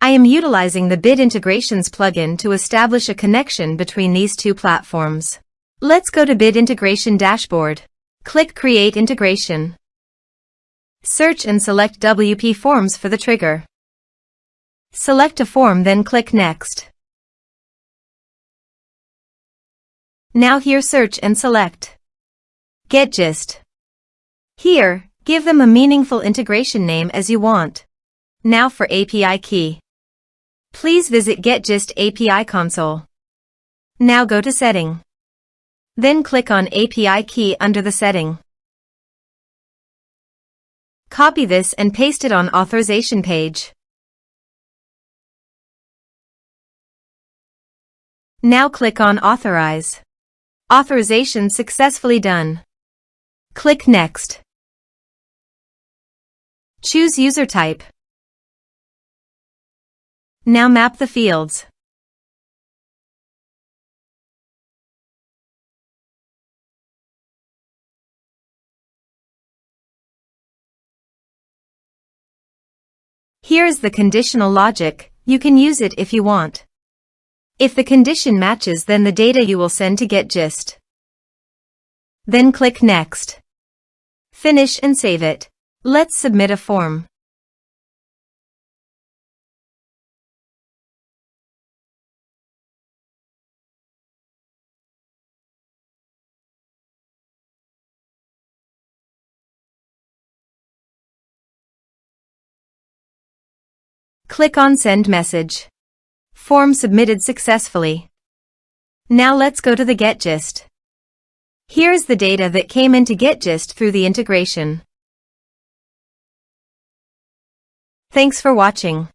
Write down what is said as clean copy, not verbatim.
I am utilizing the Bid Integrations plugin to establish a connection between these two platforms. Let's go to Bid Integration Dashboard. Click Create Integration. Search and select WPForms for the trigger. Select a form, then click Next. Now here search and select GetGist. Here, give them a meaningful integration name as you want. Now for API key. Please visit GetGist API console. Now go to Setting. Then click on API key under the setting. Copy this and paste it on authorization page. Now click on Authorize. Authorization successfully done. Click Next. Choose user type. Now map the fields. Here is the conditional logic. You can use it if you want. If the condition matches, then the data you will send to GetGist. Then click Next. Finish and save it. Let's submit a form. Click on Send Message. Form submitted successfully. Now let's go to the GetGist. Here is the data that came into GetGist through the integration. Thanks for watching.